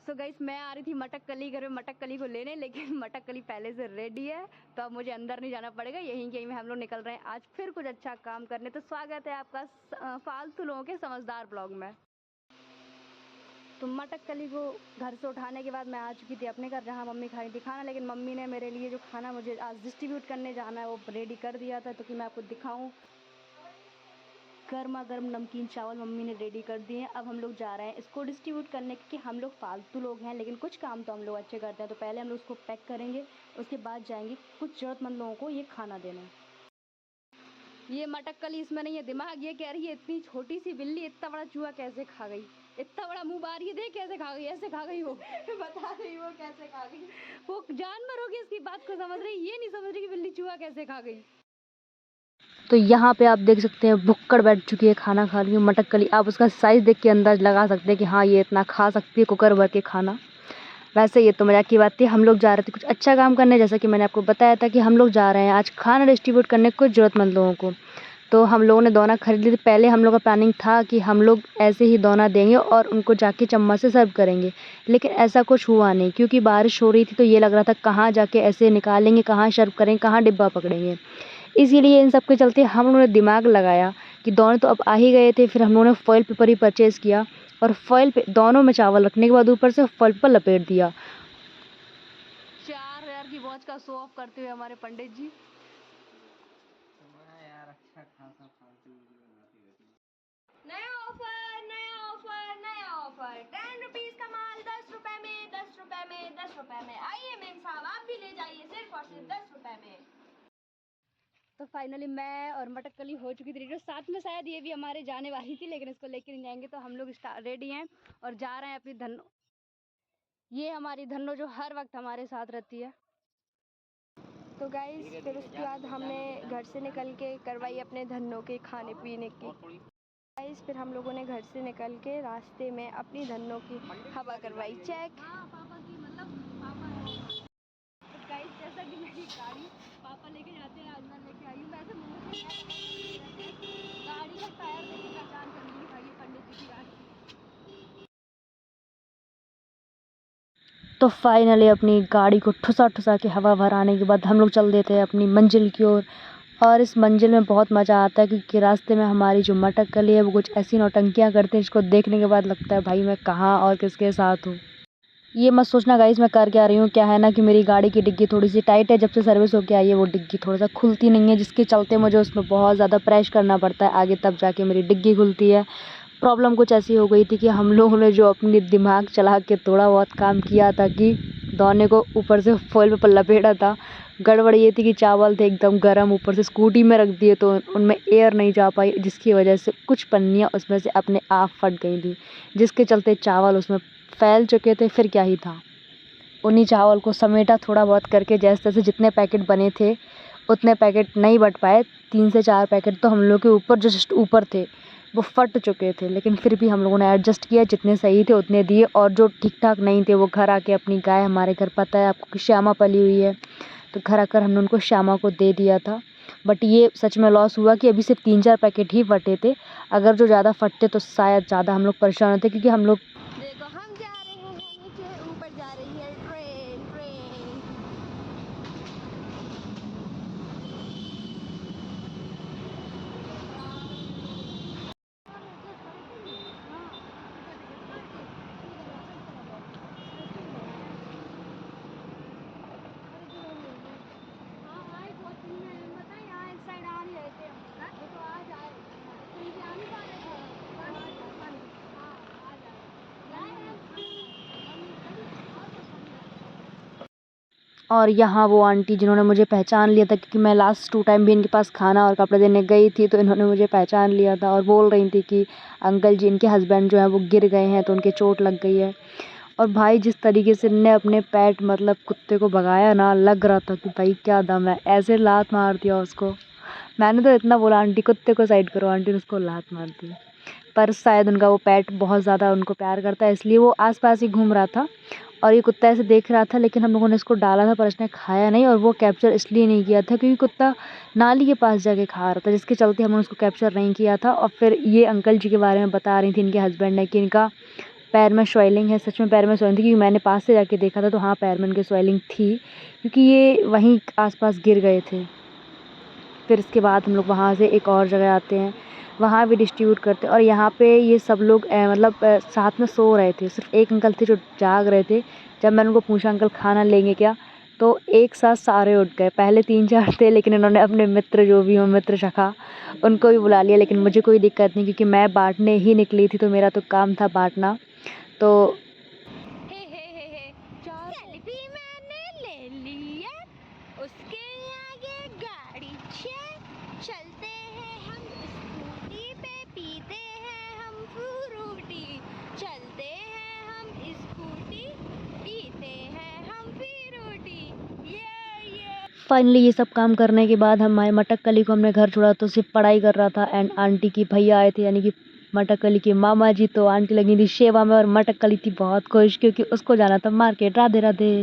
So guys मैं आ रही थी मटकली घर में मटकली को लेने, लेकिन मटकली पहले से रेडी है तो अब मुझे अंदर नहीं जाना पड़ेगा, यहीं कहीं में हम लोग निकल रहे हैं आज फिर कुछ अच्छा काम करने। तो स्वागत है आपका फालतू लोगों के समझदार ब्लॉग में। तो मटकली को घर से उठाने के बाद मैं आ चुकी थी अपने घर जहाँ मम्मी खाई थी खाना, लेकिन मम्मी ने मेरे लिए जो खाना मुझे आज डिस्ट्रीब्यूट करने जाना है वो रेडी कर दिया था, तो कि मैं आपको दिखाऊँ। गर्मा गर्म नमकीन चावल मम्मी ने रेडी कर दिए हैं। अब हम लोग जा रहे हैं इसको डिस्ट्रीब्यूट करने, क्योंकि हम लोग फालतू लोग हैं लेकिन कुछ काम तो हम लोग अच्छे करते हैं। तो पहले हम लोग उसको पैक करेंगे, उसके बाद जाएंगे कुछ ज़रूरतमंद लोगों को ये खाना देने। ये मटकली इसमें नहीं है दिमाग, ये कह रही है इतनी छोटी सी बिल्ली इतना बड़ा चूहा कैसे खा गई, इतना बड़ा मुंह बार ये देख कैसे खा गई, ऐसे खा गई वो बता रही वो कैसे खा गई। वो जानवर होगी इसकी बात को समझ रही, ये नहीं समझ रही कि बिल्ली चूहा कैसे खा गई। तो यहाँ पे आप देख सकते हैं भुक्कड़ बैठ चुकी है खाना खा रही है मटकली। आप उसका साइज़ देख के अंदाज लगा सकते हैं कि हाँ ये इतना खा सकती है कुकर भर के खाना। वैसे ये तो मजाक की बात थी, हम लोग जा रहे थे कुछ अच्छा काम करने, जैसा कि मैंने आपको बताया था कि हम लोग जा रहे हैं आज खाना डिस्ट्रीब्यूट करने कुछ ज़रूरतमंद लोगों को। तो हम लोगों ने दोना खरीद ली थी। पहले हम लोग का प्लानिंग था कि हम लोग ऐसे ही दोना देंगे और उनको जाके चम्मच से सर्व करेंगे, लेकिन ऐसा कुछ हुआ नहीं क्योंकि बारिश हो रही थी। तो ये लग रहा था कहाँ जाके ऐसे निकालेंगे, कहाँ सर्व करेंगे, कहाँ डिब्बा पकड़ेंगे। इसीलिए इन सब के चलते हम लोगों ने दिमाग लगाया कि दोनों तो अब आ ही गए थे, फिर हम लोगों ने फॉइल पेपर ही परचेज़ किया और फॉइल पे दोनों में चावल रखने के बाद ऊपर से फॉइल पेपर लपेट दिया। 4000 की वॉच का शो ऑफ करते हुए हमारे पंडित जी। नया ऑफर 10 रुपीज का माल 10 रुपए में, 10 रुपए में, 10 रुपए में। आइए मेम साहब आप भी ले जाइए सिर्फ और सिर्फ 10 रुपए में। तो फाइनली मैं और मटकली हो चुकी थी, जो साथ में शायद ये भी हमारे जाने वाली थी, लेकिन इसको लेकर नहीं जाएंगे। तो हम लोग रेडी हैं और जा रहे हैं अपनी धन्नो। ये हमारी धन्नो जो हर वक्त हमारे साथ रहती है। तो गाइस फिर उसके बाद हमने घर से निकल के करवाई अपने धन्नो के खाने पीने की। गाइस फिर हम लोगों ने घर से निकल के रास्ते में अपनी धन्नो की हवा करवाई चेक। तो गाइस जैसा कि मेरी गाड़ी पापा लेके जाते हैं, आज मैं लेके आई हूँ। वैसे गाड़ी का टायर देख के पहचान कर ली भाई ये पंडित जी की गाड़ी। तो फाइनली अपनी गाड़ी को ठुसा ठुसा के हवा भराने के बाद हम लोग चल देते हैं अपनी मंजिल की ओर। और इस मंजिल में बहुत मज़ा आता है क्योंकि रास्ते में हमारी जो मटकली है वो कुछ ऐसी नौटंकियाँ करते हैं जिसको देखने के बाद लगता है भाई मैं कहाँ और किसके साथ हूँ। ये मत सोचना गाइस मैं कर क्या रही हूँ, क्या है ना कि मेरी गाड़ी की डिग्गी थोड़ी सी टाइट है। जब से सर्विस होके आई है वो डिग्गी थोड़ा सा खुलती नहीं है, जिसके चलते मुझे उसमें बहुत ज़्यादा प्रेस करना पड़ता है आगे, तब जाके मेरी डिग्गी खुलती है। प्रॉब्लम कुछ ऐसी हो गई थी कि हम लोगों ने जो अपनी दिमाग चला के थोड़ा बहुत काम किया था कि दोने को ऊपर से फॉइल पेपर लपेटा था। गड़बड़ ये थी कि चावल थे एकदम गर्म, ऊपर से स्कूटी में रख दिए तो उनमें एयर नहीं जा पाई, जिसकी वजह से कुछ पन्नियाँ उसमें से अपने आप फट गई थी, जिसके चलते चावल उसमें फैल चुके थे। फिर क्या ही था, उन्हीं चावल को समेटा थोड़ा बहुत करके, जैसे तैसे जितने पैकेट बने थे उतने पैकेट नहीं बट पाए। 3 से 4 पैकेट तो हम लोग के ऊपर जो जस्ट ऊपर थे वो फट चुके थे, लेकिन फिर भी हम लोगों ने एडजस्ट किया, जितने सही थे उतने दिए। और जो ठीक ठाक नहीं थे वो घर आके अपनी गाय, हमारे घर पता है आपको कि श्यामा पली हुई है, तो घर आकर हमने उनको श्यामा को दे दिया था। बट ये सच में लॉस हुआ कि अभी सिर्फ 3-4 पैकेट ही फटे थे। अगर जो ज़्यादा फटते तो शायद ज़्यादा हम लोग परेशान होते, क्योंकि हम लोग देखो हम जा रहे हैं नीचे, ऊपर जा रही है ट्रेन। और यहाँ वो आंटी जिन्होंने मुझे पहचान लिया था, क्योंकि मैं लास्ट 2 टाइम भी इनके पास खाना और कपड़े देने गई थी, तो इन्होंने मुझे पहचान लिया था और बोल रही थी कि अंकल जी इनके हस्बैंड जो हैं वो गिर गए हैं तो उनके चोट लग गई है। और भाई जिस तरीके से इनने अपने पैट मतलब कुत्ते को भगाया ना, लग रहा था कि भाई क्या दम है, ऐसे लात मार दिया उसको। मैंने तो इतना बोला आंटी कुत्ते को साइड करो, आंटी ने उसको लात मार दी। पर शायद उनका वो पैट बहुत ज़्यादा उनको प्यार करता है, इसलिए वो आसपास ही घूम रहा था और ये कुत्ता ऐसे देख रहा था। लेकिन हम लोगों ने इसको डाला था पर इसने खाया नहीं, और वो कैप्चर इसलिए नहीं किया था क्योंकि कुत्ता नाली के पास जाके खा रहा था, जिसके चलते हमने उसको कैप्चर नहीं किया था। और फिर ये अंकल जी के बारे में बता रही थी इनके हस्बैंड ने कि इनका पैर में स्वेलिंग है, सच में पैर में स्वेलिंग थी क्योंकि मैंने पास से जाके देखा था तो हाँ, पैर में उनके स्वेलिंग थी क्योंकि ये वहीं आस-पास गिर गए थे। फिर इसके बाद हम लोग वहाँ से एक और जगह आते हैं, वहाँ भी डिस्ट्रीब्यूट करते हैं और यहाँ पे ये सब लोग साथ में सो रहे थे। सिर्फ़ एक अंकल थे जो जाग रहे थे। जब मैंने उनको पूछा अंकल खाना लेंगे क्या? तो एक साथ सारे उठ गए। पहले 3-4 थे लेकिन इन्होंने अपने मित्र जो भी हो मित्र सखा उनको भी बुला लिया लेकिन मुझे कोई दिक्कत नहीं क्योंकि मैं बाँटने ही निकली थी तो मेरा तो काम था बाँटना। तो हे सेल्फी मैंने ले लिया, उसके आगे गाड़ी चलते हैं हम स्कूटी पे, पीते हैं हम फ्रूटी, चलते हैं हम स्कूटी, पीते हैं हम फ्रूटी, ये फाइनली ये सब काम करने के बाद हमारे मटकली को हमने घर छोड़ा तो सिर्फ पढ़ाई कर रहा था एंड आंटी की भैया आए थे यानी कि मटकली के मामा जी। तो आंटी लगी थी सेवा में और मटकली थी बहुत खुश क्योंकि उसको जाना था मार्केट। राधे राधे।